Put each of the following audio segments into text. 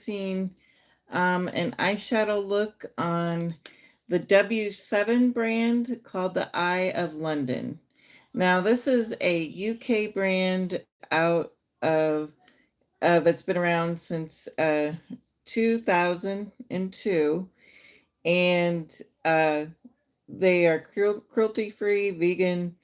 mixing an eyeshadow look on the W7 brand called the Eye of London. Now, this is a UK brand out of that's been around since 2002, and they are cruelty free, vegan,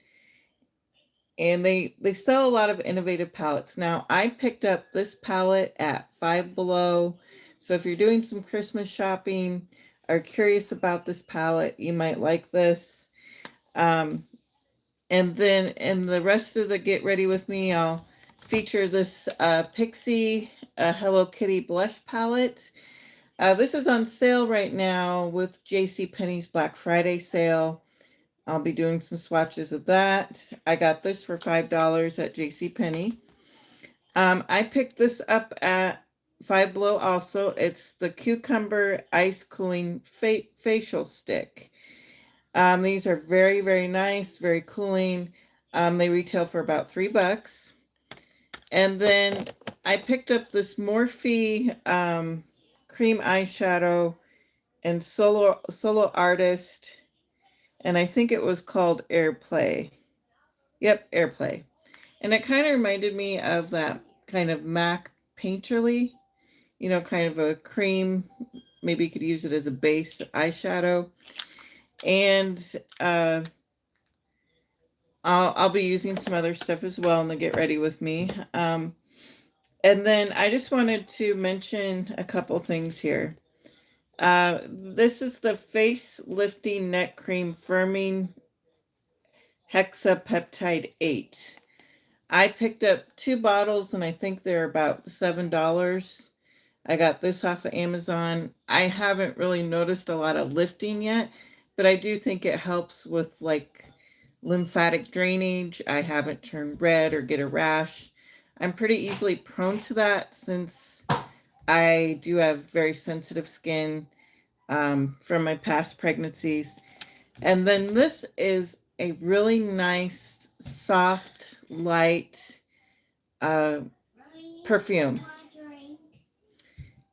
and they sell a lot of innovative palettes. Now, I picked up this palette at Five Below, so if you're doing some Christmas shopping or curious about this palette, you might like this. Um, and then in the rest of the Get Ready With Me, I'll feature this Pixie Hello Kitty blush palette. This is on sale right now with JCPenney's Black Friday sale. I'll be doing some swatches of that. I got this for $5 at JCPenney. I picked this up at Five Below also. It's the Cucumber Ice Cooling Facial Stick. These are very, very nice, very cooling. They retail for about $3. And then I picked up this Morphe cream eyeshadow and solo artist, and I think it was called Airplay. Yep, Airplay. And it kind of reminded me of that kind of MAC Painterly, kind of a cream. Maybe you could use it as a base eyeshadow. And I'll be using some other stuff as well in the Get Ready With Me. And then I just wanted to mention a couple things here. This is the Face Lifting Neck Cream Firming Hexapeptide 8. I picked up 2 bottles and I think they're about $7. I got this off of Amazon. I haven't really noticed a lot of lifting yet, but I do think it helps with like lymphatic drainage. I haven't turned red or get a rash. I'm pretty easily prone to that since I do have very sensitive skin from my past pregnancies. And then this is a really nice, soft, light perfume.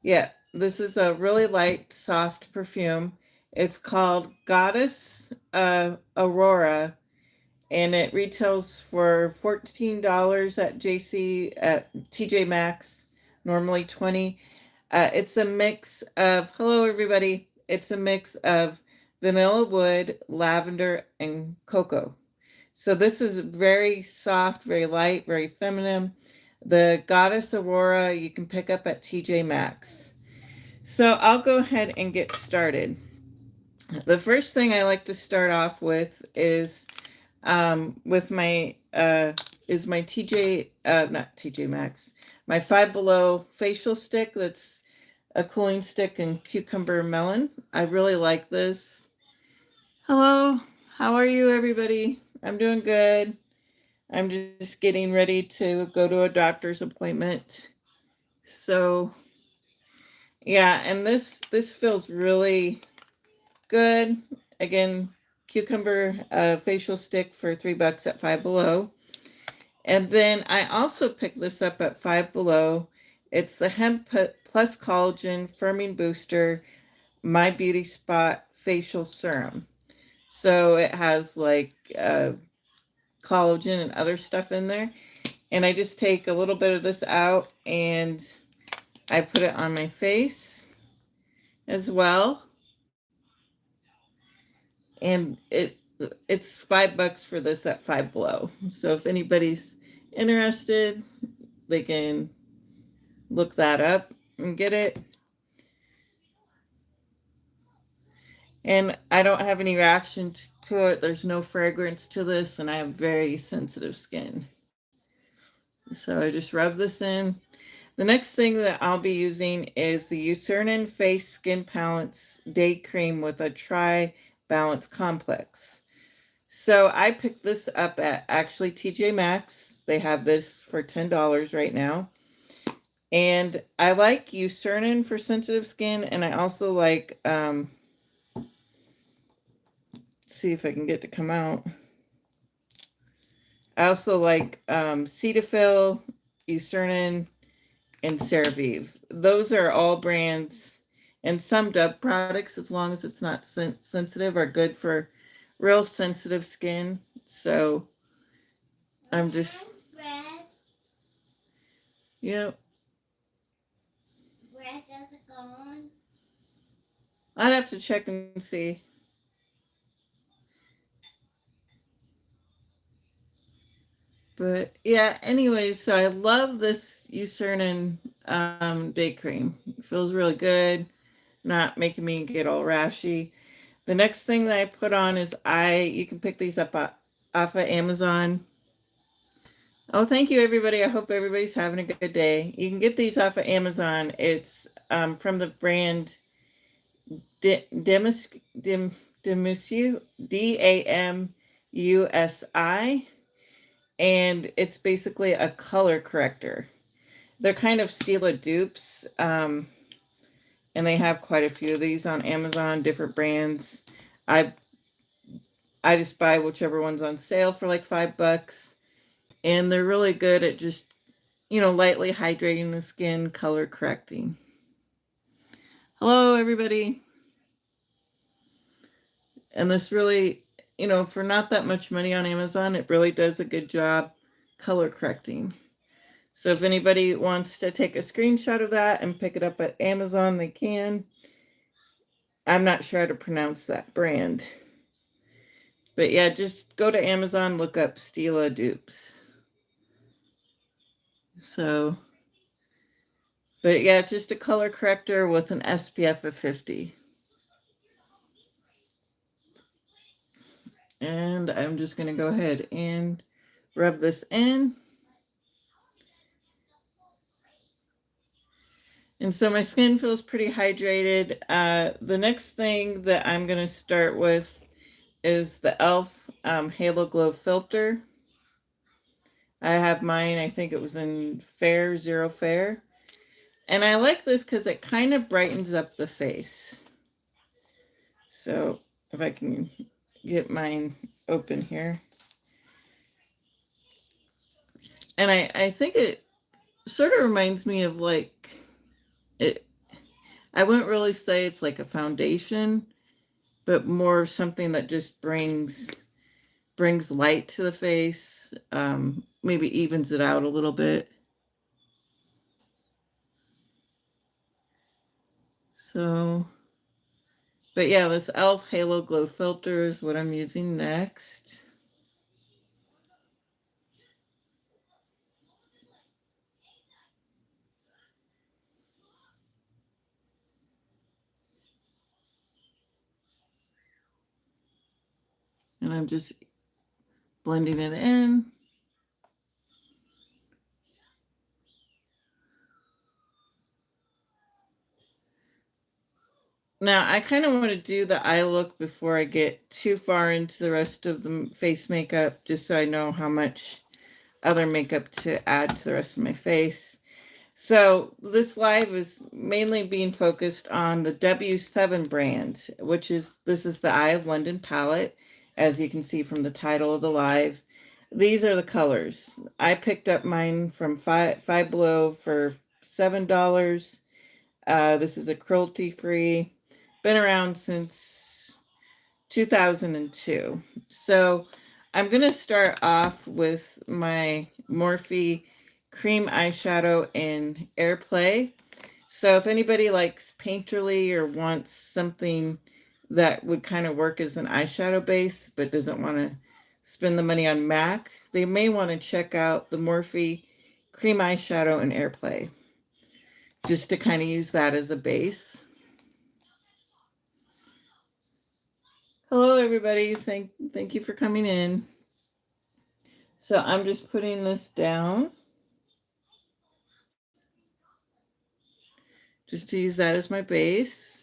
Yeah, this is a really light, soft perfume. It's called Goddess Aurora, and it retails for $14 at TJ Maxx, normally $20. It's a mix of, hello everybody, it's a mix of vanilla wood, lavender, and cocoa. So this is very soft, very light, very feminine. The Goddess Aurora you can pick up at TJ Maxx. So I'll go ahead and get started. The first thing I like to start off with is with my my TJ not TJ Maxx, my Five Below facial stick. That's a cooling stick and cucumber melon. I really like this. Hello, how are you everybody? I'm doing good. I'm just getting ready to go to a doctor's appointment. So yeah, and this feels really good. Again, cucumber facial stick for $3 at Five Below. And then I also picked this up at Five Below. It's the Hemp Plus Collagen Firming Booster My Beauty Spot Facial Serum. So it has like collagen and other stuff in there. And I just take a little bit of this out and I put it on my face as well. And it's $5 for this at Five Below. So if anybody's interested, they can look that up and get it. And I don't have any reaction to it. There's no fragrance to this, and I have very sensitive skin. So I just rub this in. The next thing that I'll be using is the Eucerin Face Skin Balance Day Cream with a Tri-Balance Complex. So I picked this up at actually TJ Maxx. They have this for $10 right now. And I like Eucerin for sensitive skin, and I also like, see if I can get to come out. I also like Cetaphil, Eucerin, and CeraVe. Those are all brands, and some Dove products, as long as it's not sensitive, are good for real sensitive skin. So I'm just, yeah. Where does it go on? I'd have to check and see. But yeah, anyways, so I love this Eucerin day cream. It feels really good, not making me get all rashy. The next thing that I put on is you can pick these up off of Amazon. Oh, thank you, everybody. I hope everybody's having a good day. You can get these off of Amazon. It's from the brand Demusi, Damusi, and it's basically a color corrector. They're kind of Stila dupes, and they have quite a few of these on Amazon, different brands. I I just buy whichever one's on sale for like $5, and they're really good at just lightly hydrating the skin, color correcting. Hello, everybody. And this really, for not that much money on Amazon, it really does a good job color correcting. So if anybody wants to take a screenshot of that and pick it up at Amazon, they can. I'm not sure how to pronounce that brand. But yeah, just go to Amazon, look up Stila dupes. So, but yeah, it's just a color corrector with an SPF of 50. And I'm just going to go ahead and rub this in. And so my skin feels pretty hydrated. The next thing that I'm going to start with is the e.l.f. Halo Glow Filter. I have mine, I think it was in Fair, Zero Fair. And I like this because it kind of brightens up the face. So if I can get mine open here. And I think it sort of reminds me of like it. I wouldn't really say it's like a foundation, but more something that just brings light to the face, maybe evens it out a little bit. So, but yeah, this e.l.f. Halo Glow Filter is what I'm using next. And I'm just blending it in. Now, I kind of want to do the eye look before I get too far into the rest of the face makeup, just so I know how much other makeup to add to the rest of my face. So this live is mainly being focused on the W7 brand, this is the Eye of London palette, as you can see from the title of the live. These are the colors. I picked up mine from Five Below for $7. This is a cruelty-free, been around since 2002. So I'm going to start off with my Morphe cream eyeshadow in Airplay. So if anybody likes Painterly or wants something that would kind of work as an eyeshadow base but doesn't want to spend the money on MAC, they may want to check out the Morphe cream eyeshadow in Airplay, just to kind of use that as a base. Hello, everybody. Thank you for coming in. So I'm just putting this down just to use that as my base.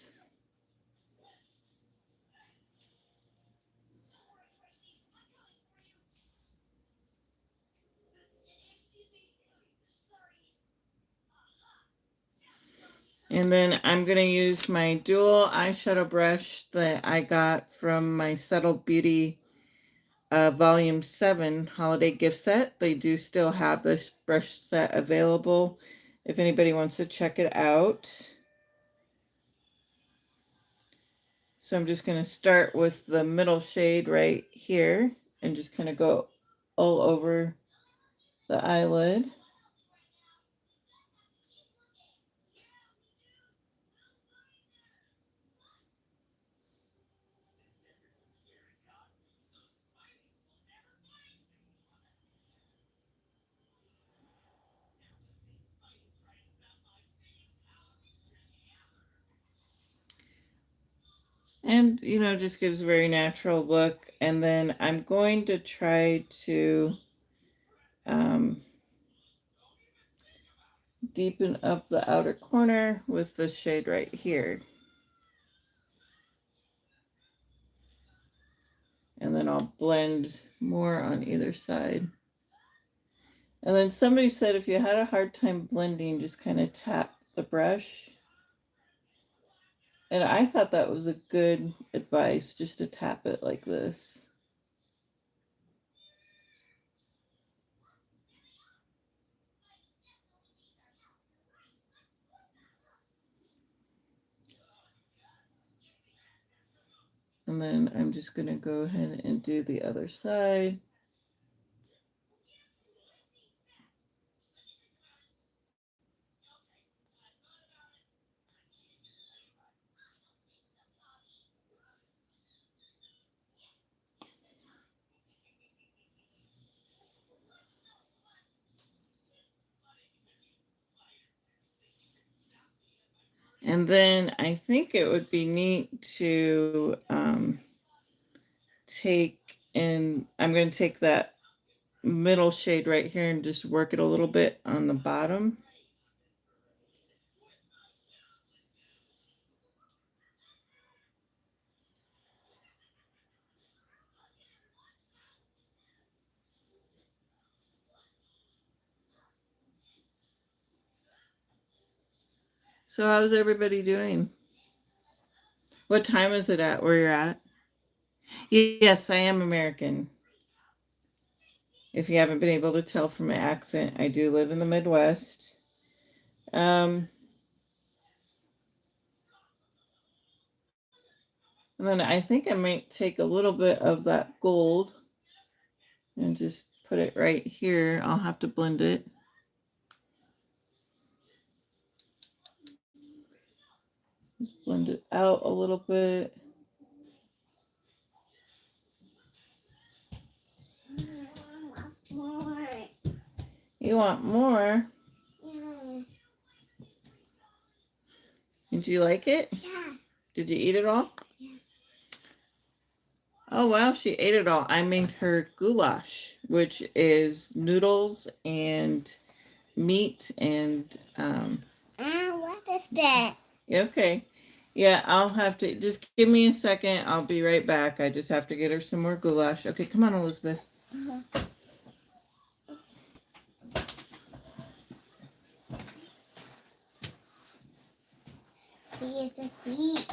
And then I'm going to use my dual eyeshadow brush that I got from my Subtle Beauty Volume 7 holiday gift set. They do still have this brush set available. if anybody wants to check it out. So I'm just going to start with the middle shade right here and just kind of go all over the eyelid. And, you know, just gives a very natural look. And then I'm going to try to deepen up the outer corner with this shade right here. And then I'll blend more on either side. And then somebody said if you had a hard time blending, just kind of tap the brush. And I thought that was a good advice, just to tap it like this. And then I'm just going to go ahead and do the other side. And then I think it would be neat to I'm going to take that middle shade right here and just work it a little bit on the bottom. So how's everybody doing? What time is it at where you're at? Yes, I am American. If you haven't been able to tell from my accent, I do live in the Midwest. And then I think I might take a little bit of that gold and just put it right here. I'll have to blend it. Just blend it out a little bit. You want more? Yeah. Did you like it? Yeah. Did you eat it all? Yeah. Oh, wow, she ate it all. I made her goulash, which is noodles and meat and what is that? Okay. Yeah, I'll have to just give me a second. I'll be right back. I just have to get her some more goulash. Okay, come on, Elizabeth. Uh-huh. See, it's a feet.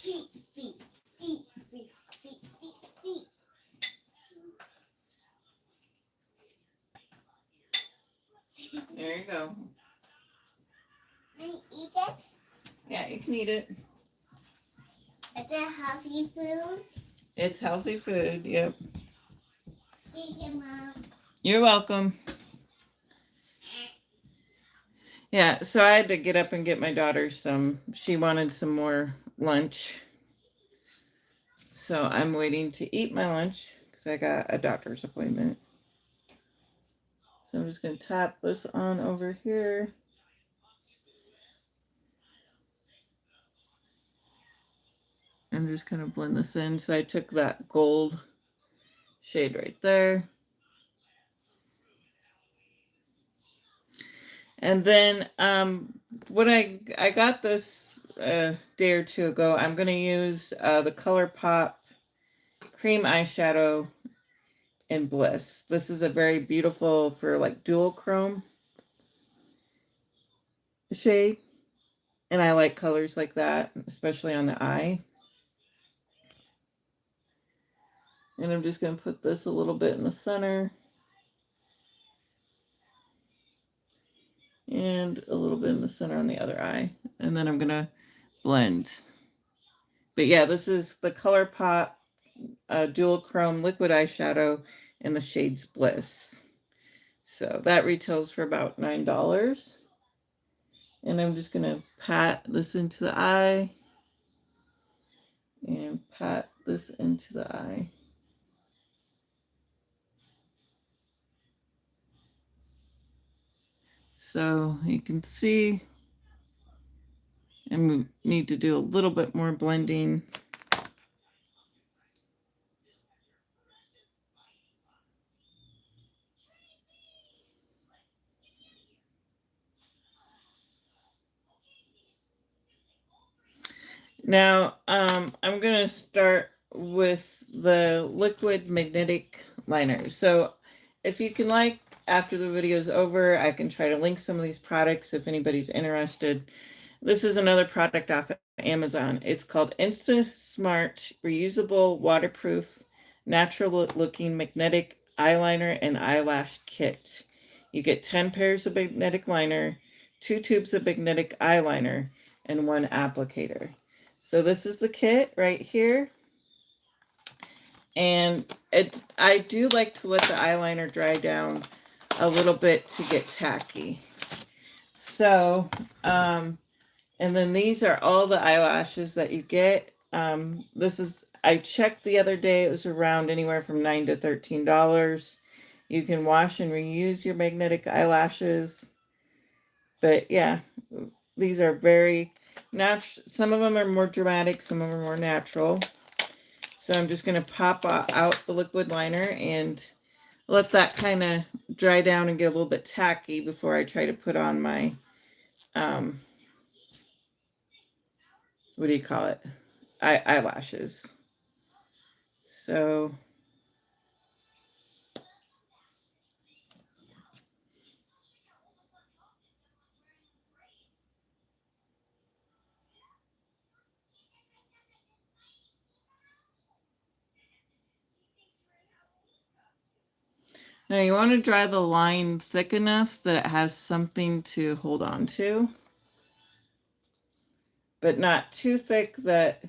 Feet, feet, feet, feet, feet, feet, feet. There you go. Can I eat it? Yeah, you can eat it. Is it healthy food? It's healthy food, yep. Thank you, Mom. You're welcome. Yeah, so I had to get up and get my daughter some. She wanted some more lunch. So I'm waiting to eat my lunch because I got a doctor's appointment. So I'm just going to tap this on over here. I'm just going to blend this in. So I took that gold shade right there. And then when I got this a day or two ago, I'm going to use the ColourPop cream eyeshadow in Bliss. This is a very beautiful for like dual chrome shade. And I like colors like that, especially on the eye. And I'm just going to put this a little bit in the center. and a little bit in the center on the other eye. And then I'm going to blend. But yeah, this is the ColourPop dual chrome liquid eyeshadow in the shades Bliss. So that retails for about $9. And I'm just going to pat this into the eye and pat this into the eye. So you can see I need to do a little bit more blending. Now, I'm going to start with the liquid magnetic liner. So if you can, like, after the video is over, I can try to link some of these products if anybody's interested. This is another product off of Amazon. It's called Insta Smart Reusable Waterproof Natural Looking Magnetic Eyeliner and Eyelash Kit. You get 10 pairs of magnetic liner, 2 tubes of magnetic eyeliner, and 1 applicator. So this is the kit right here. And I do like to let the eyeliner dry down a little bit to get tacky. So, and then these are all the eyelashes that you get. I checked the other day, it was around anywhere from $9 to $13. You can wash and reuse your magnetic eyelashes. But yeah, these are very natural. Some of them are more dramatic, some of them are more natural. So I'm just going to pop out the liquid liner and let that kind of dry down and get a little bit tacky before I try to put on my, what do you call it? Eyelashes. So now you want to dry the line thick enough that it has something to hold on to, but not too thick that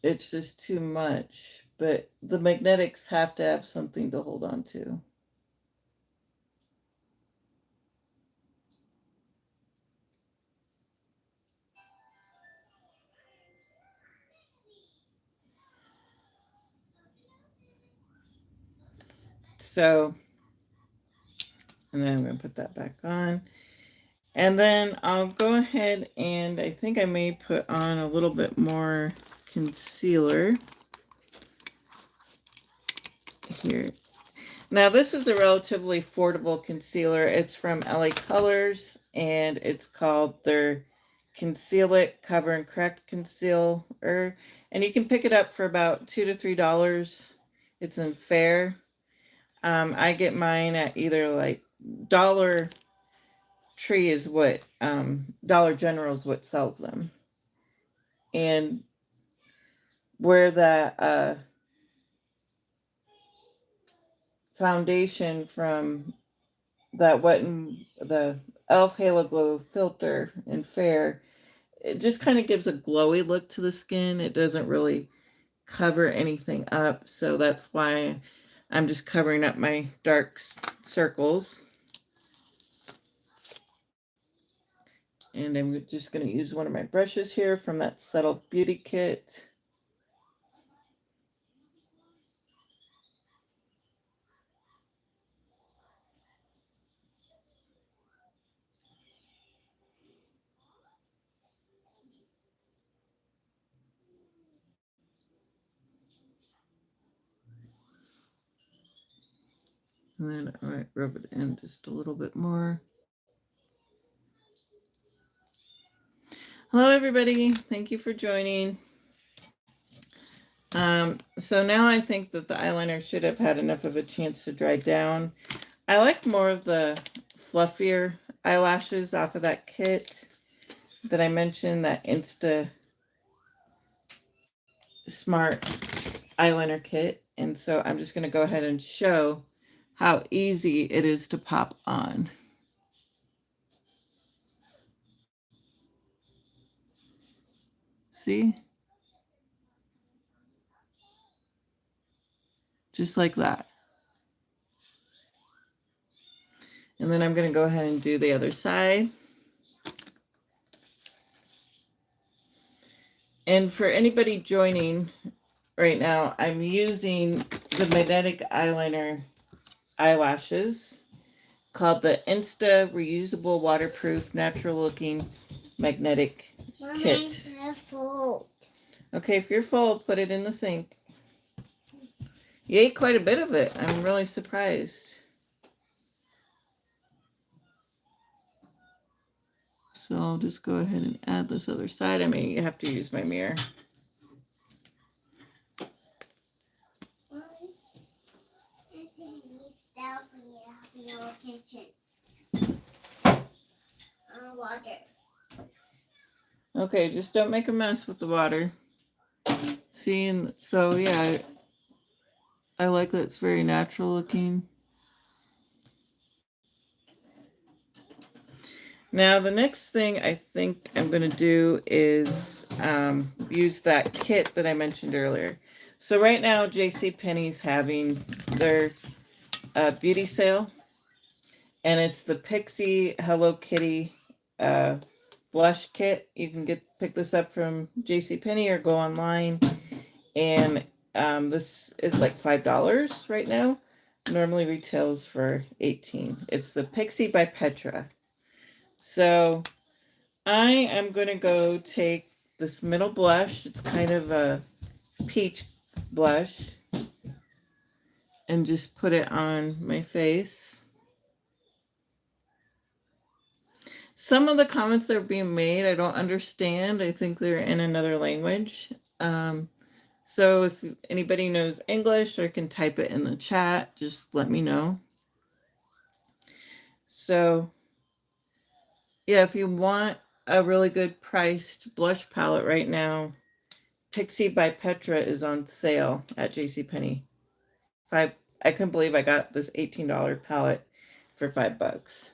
it's just too much. But the magnetics have to have something to hold on to. So, and then I'm going to put that back on. And then I'll go ahead and I think I may put on a little bit more concealer here. Now this is a relatively affordable concealer. It's from LA Colors and it's called their Conceal It Cover and Correct Concealer. And you can pick it up for about $2 to $3. It's in Fair. I get mine at either like Dollar Tree is what Dollar General is what sells them. And where that foundation from that Wet and the Elf Halo Glow filter in Fair, it just kind of gives a glowy look to the skin. It doesn't really cover anything up, so that's why I'm just covering up my dark circles. And I'm just going to use one of my brushes here from that Subtle Beauty Kit. And then I might rub it in just a little bit more. Hello, everybody. Thank you for joining. So now I think that the eyeliner should have had enough of a chance to dry down. I like more of the fluffier eyelashes off of that kit that I mentioned, that Insta Smart eyeliner kit. And so I'm just going to go ahead and show how easy it is to pop on. See? Just like that. And then I'm going to go ahead and do the other side. And for anybody joining right now, I'm using the magnetic eyeliner eyelashes called the Insta Reusable Waterproof Natural Looking Magnetic Kit. Okay, if you're full, put it in the sink. You ate quite a bit of it. I'm really surprised. So I'll just go ahead and add this other side. I may have to use my mirror. Water. Okay, just don't make a mess with the water. See, and so yeah, I like that it's very natural looking. Now the next thing I think I'm going to do is use that kit that I mentioned earlier. So right now JCPenney's having their beauty sale, and it's the Pixie Hello Kitty blush kit. You can pick this up from JCPenney or go online, and this is like $5 right now. Normally retails for $18. It's the Pixie by Petra. So I am going to go take this middle blush. It's kind of a peach blush, and just put it on my face. Some of the comments that are being made, I don't understand. I think they're in another language. So if anybody knows English or can type it in the chat, just let me know. So yeah, if you want a really good priced blush palette right now, Pixie by Petra is on sale at JCPenney. I couldn't believe I got this $18 palette for $5.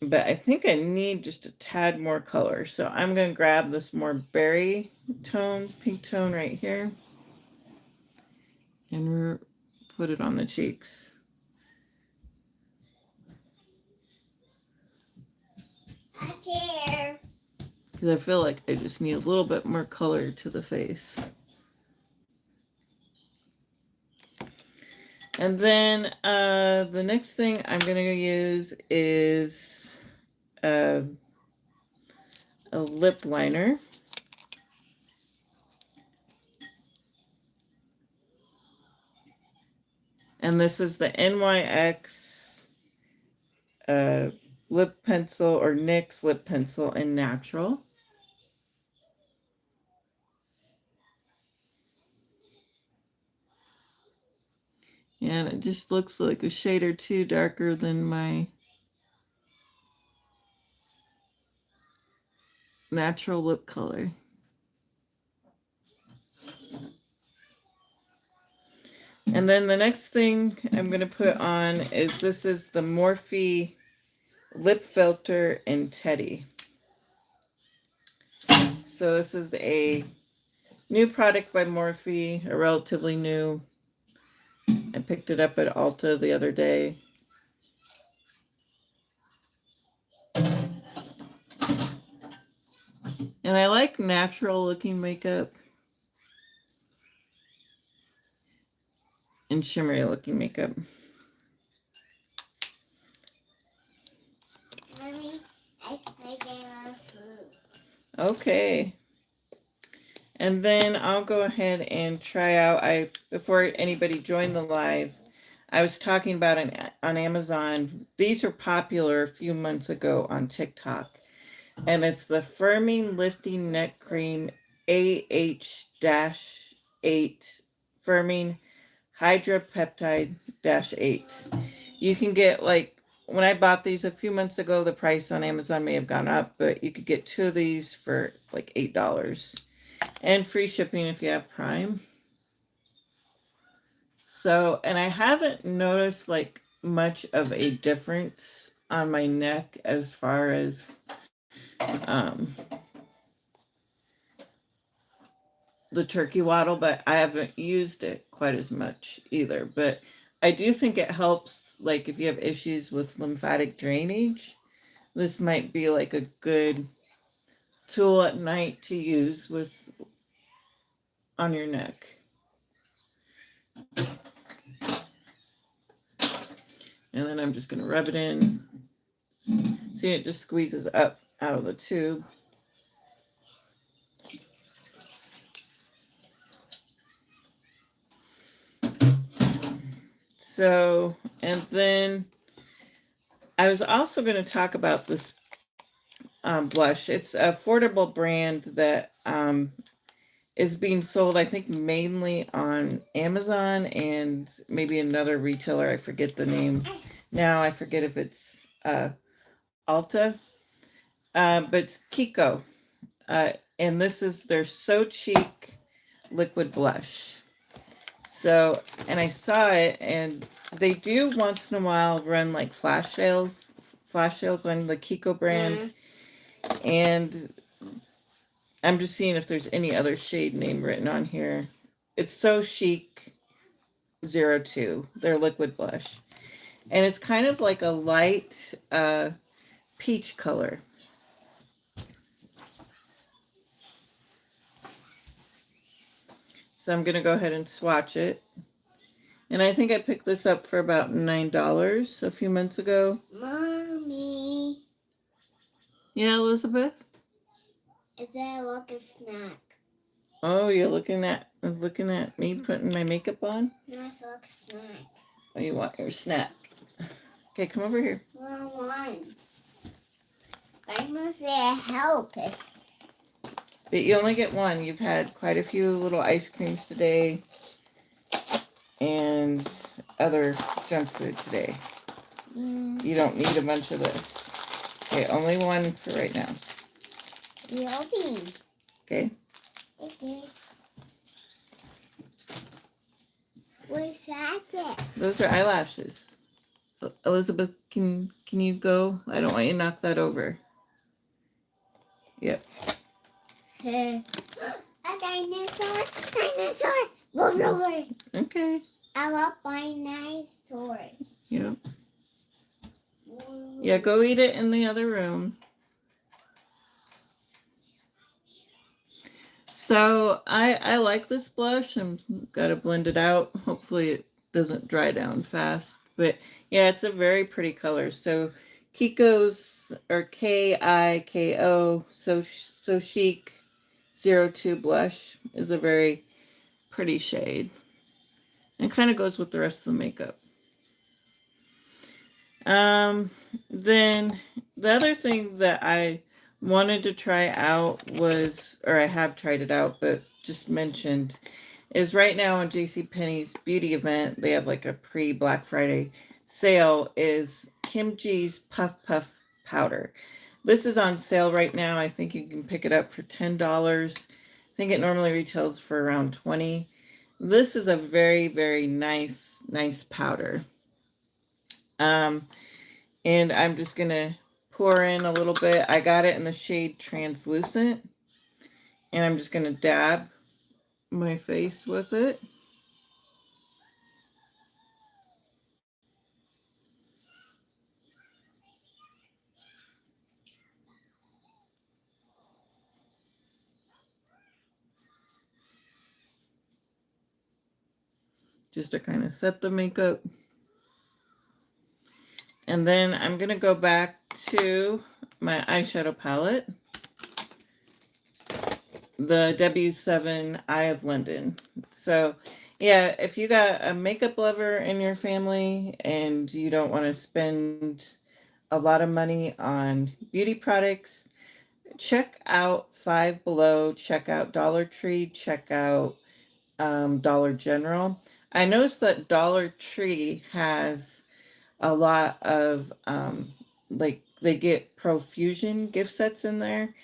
But I think I need just a tad more color. So I'm going to grab this more berry tone, pink tone right here, and put it on the cheeks. Because I feel like I just need a little bit more color to the face. And then the next thing I'm going to use is a lip liner. And this is the NYX lip pencil, or NYX lip pencil in natural. And it just looks like a shade or two darker than my natural lip color. And then the next thing I'm going to put on is this is the Morphe lip filter in Teddy. So this is a new product by Morphe, a relatively new. I picked it up at Ulta the other day. And I like natural looking makeup and shimmery looking makeup. Mommy, I food. Okay. And then I'll go ahead and try out, before anybody joined the live, I was talking about on Amazon. These were popular a few months ago on TikTok. And it's the Firming Lifting Neck Cream AH-8 Firming Hydropeptide-8. You can get like when I bought these a few months ago, the price on Amazon may have gone up, but you could get 2 of these for like $8 and free shipping if you have Prime. So, and I haven't noticed like much of a difference on my neck as far as the turkey waddle, but I haven't used it quite as much either. But I do think it helps, like if you have issues with lymphatic drainage, this might be like a good tool at night to use with on your neck. And then I'm just going to rub it in. See, it just squeezes up out of the tube. So, and then I was also going to talk about this blush. It's an affordable brand that is being sold, I think, mainly on Amazon and maybe another retailer. I forget the name now. I forget if it's Ulta, but it's Kiko. And this is their So Cheek liquid blush. So, and I saw it, and they do once in a while run like flash sales on the Kiko brand. And I'm just seeing if there's any other shade name written on here. It's So Chic 02, their liquid blush. And it's kind of like a light peach color. So I'm going to go ahead and swatch it. And I think I picked this up for about $9 a few months ago. Mommy. Yeah, Elizabeth? Is that like a snack? Oh, you're looking at me putting my makeup on? No, it's like a snack. Oh, you want your snack? Okay, come over here. One. I must say help it. But you only get one. You've had quite a few little ice creams today and other junk food today. You don't need a bunch of this. Okay, only one for right now. Yummy. Okay. Okay. What's that? Those are eyelashes. Elizabeth, can you go? I don't want you to knock that over. Yep. A dinosaur. Dinosaur. Move over. Okay. I love dinosaur. Yep. Yeah, go eat it in the other room. So I like this blush. I'm got to blend it out. Hopefully it doesn't dry down fast. But yeah, it's a very pretty color. So Kiko's, or Kiko, So Chic 02 blush is a very pretty shade. And kind of goes with the rest of the makeup. Then the other thing that I wanted to try out was, or I have tried it out, but just mentioned, is right now on JCPenney's beauty event, they have like a pre-Black Friday sale, is Kim G's Puff Puff Powder. This is on sale right now. I think you can pick it up for $10. I think it normally retails for around $20. This is a very, very nice powder. And I'm just going to pour in a little bit. I got it in the shade Translucent. And I'm just going to dab my face with it. Just to kind of set the makeup. And then I'm going to go back to my eyeshadow palette. The W7 Eye of London. So yeah, if you got a makeup lover in your family and you don't want to spend a lot of money on beauty products, check out Five Below, check out Dollar Tree, check out Dollar General. I noticed that Dollar Tree has a lot of like they get profusion gift sets in there,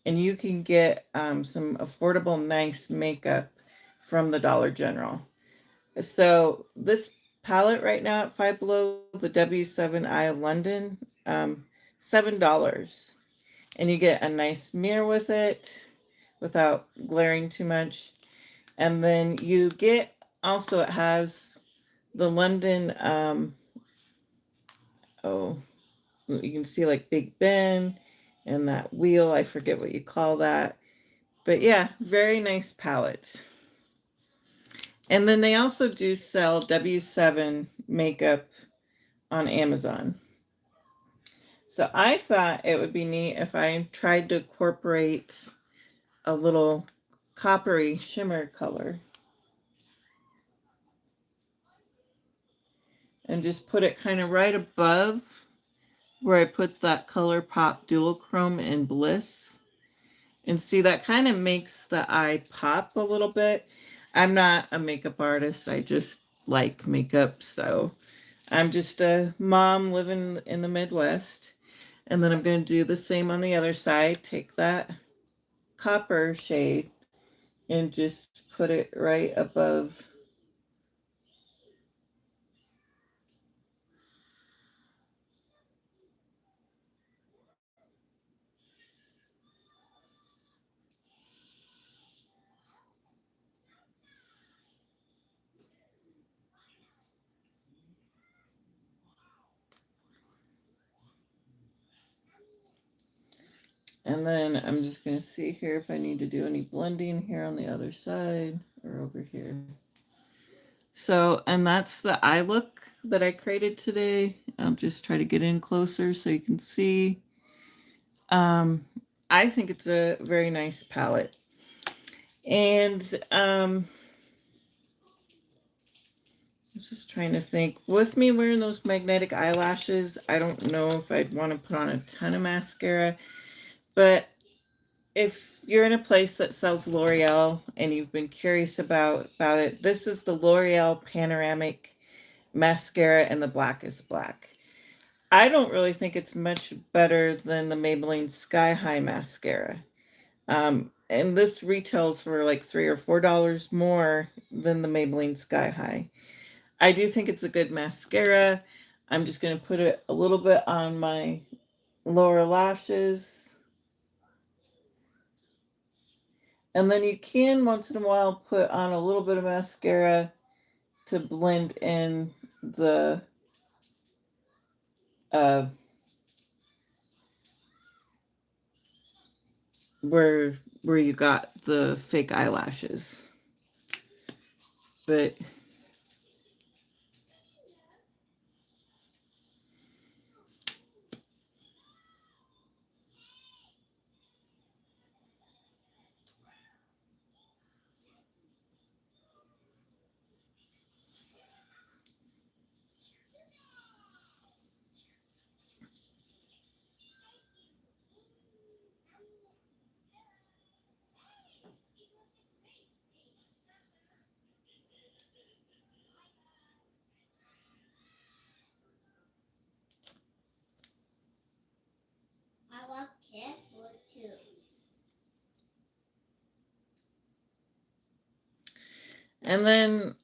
and you can get some affordable nice makeup from the Dollar General. So this palette right now at Five Below, the W7 Eye of London, $7, and you get a nice mirror with it without glaring too much. And then you get also, it has the London oh, you can see like Big Ben and that wheel, I forget what you call that. But yeah, very nice palette. And then they also do sell W7 makeup on Amazon. So I thought it would be neat if I tried to incorporate a little coppery shimmer color and just put it kind of right above where I put that ColourPop Dual Chrome in Bliss. And see, that kind of makes the eye pop a little bit. I'm not a makeup artist. I just like makeup. So I'm just a mom living in the Midwest. And then I'm going to do the same on the other side. Take that copper shade and just put it right above. And then I'm just going to see here if I need to do any blending here on the other side or over here. So, and that's the eye look that I created today. I'll just try to get in closer so you can see. Um, I think it's a very nice palette. And I was just trying to think. With me wearing those magnetic eyelashes, I don't know if I'd want to put on a ton of mascara. But if you're in a place that sells L'Oreal and you've been curious about it, this is the L'Oreal Panoramic Mascara in the Blackest Black. I don't really think it's much better than the Maybelline Sky High mascara. And this retails for like $3 or $4 more than the Maybelline Sky High. I do think it's a good mascara. I'm just going to put it a little bit on my lower lashes. And then you can once in a while put on a little bit of mascara to blend in the uh, where you got the fake eyelashes. But I want kids one too. and then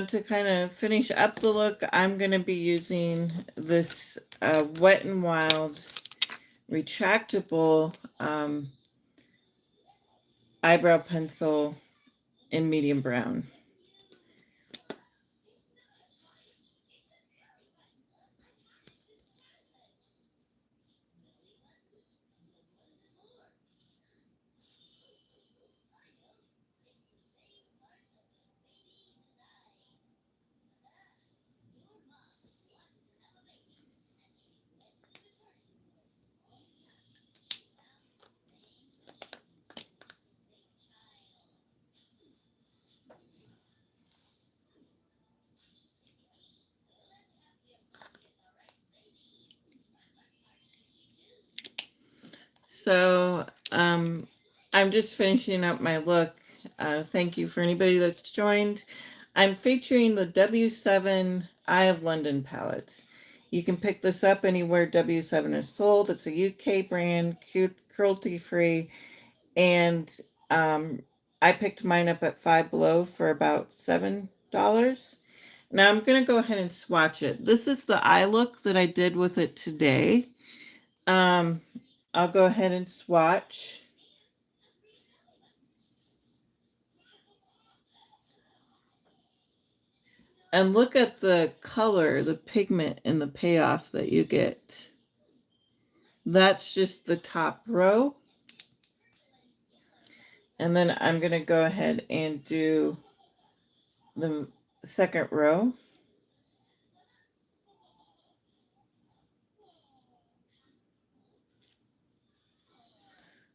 to kind of finish up the look, I'm going to be using this Wet n Wild retractable eyebrow pencil in medium brown. So I'm just finishing up my look. Thank you for anybody that's joined. I'm featuring the W7 Eye of London palette. You can pick this up anywhere W7 is sold. It's a UK brand, cruelty-free, and I picked mine up at Five Below for about $7. Now I'm going to go ahead and swatch it. This is the eye look that I did with it today. I'll go ahead and swatch. And look at the color, the pigment, and the payoff that you get. That's just the top row. And then I'm going to go ahead and do the second row.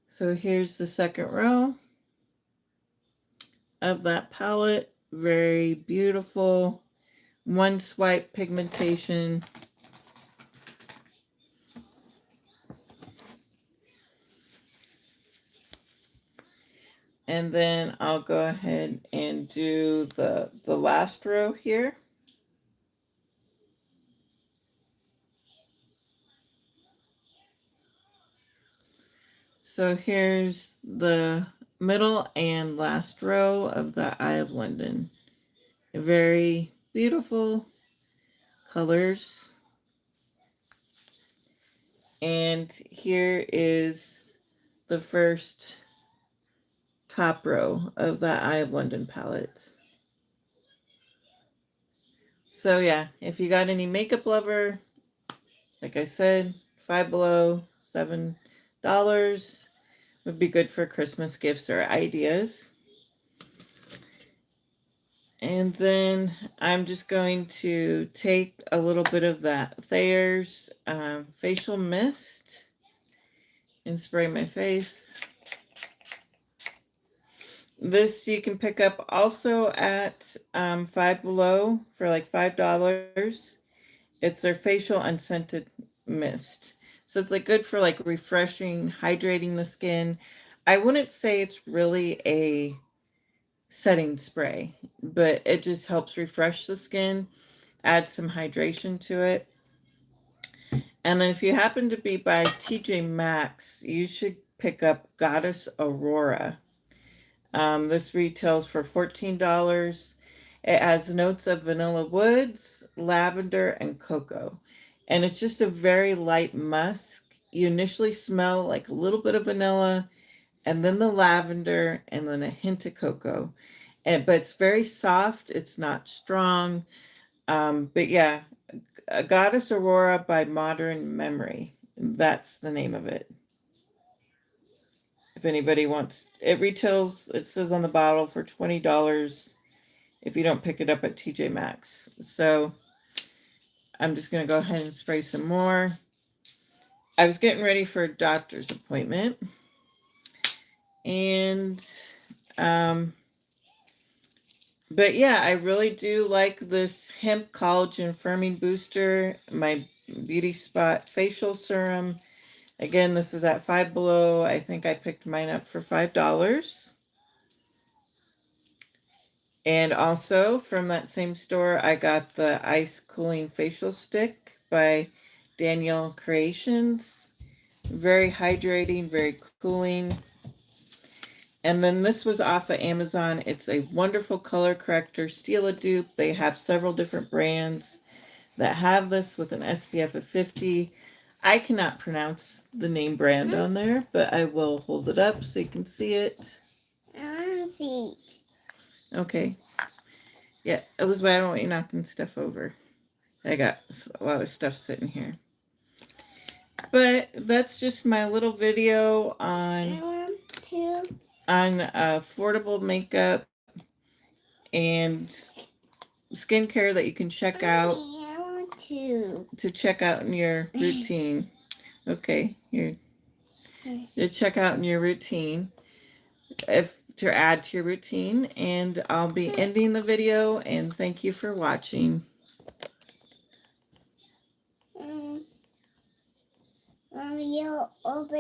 So here's the second row of that palette. Very beautiful. One swipe pigmentation. And then I'll go ahead and do the last row here. So here's the middle and last row of the Eye of London. Very beautiful colors. And here is the first top row of the Eye of London palette. So yeah, if you got any makeup lover, like I said, Five Below, $7 would be good for Christmas gifts or ideas. And then I'm just going to take a little bit of that Thayer's facial mist and spray my face. This you can pick up also at Five Below for like $5. It's their facial unscented mist. So it's like good for like refreshing, hydrating the skin. I wouldn't say it's really a setting spray, but it just helps refresh the skin, add some hydration to it. And then if you happen to be by TJ Maxx, you should pick up Goddess Aurora. This retails for $14. It has notes of vanilla woods, lavender, and cocoa. And it's just a very light musk. You initially smell like a little bit of vanilla, and then the lavender, and then a hint of cocoa. But it's very soft. It's not strong. But yeah, Goddess Aurora by Modern Memory. That's the name of it. If anybody wants, it retails, it says on the bottle for $20 if you don't pick it up at TJ Maxx. So I'm just going to go ahead and spray some more. I was getting ready for a doctor's appointment. And, but yeah, I really do like this hemp collagen firming booster, my Beauty Spot facial serum. Again, this is at Five Below. I think I picked mine up for $5. And also from that same store, I got the Ice Cooling Facial Stick by Danielle Creations. Very hydrating, very cooling. And then this was off of Amazon. It's a wonderful color corrector, Stila dupe. They have several different brands that have this with an SPF of 50. I cannot pronounce the name brand on there, but I will hold it up so you can see it. I see. Okay. Yeah, Elizabeth, I don't want you knocking stuff over. I got a lot of stuff sitting here. But that's just my little video I want to. on affordable makeup and skincare that you can check out I want to check out in your routine. Okay, here. To check out in your routine. If to add to your routine, and I'll be ending the video, and thank you for watching. You open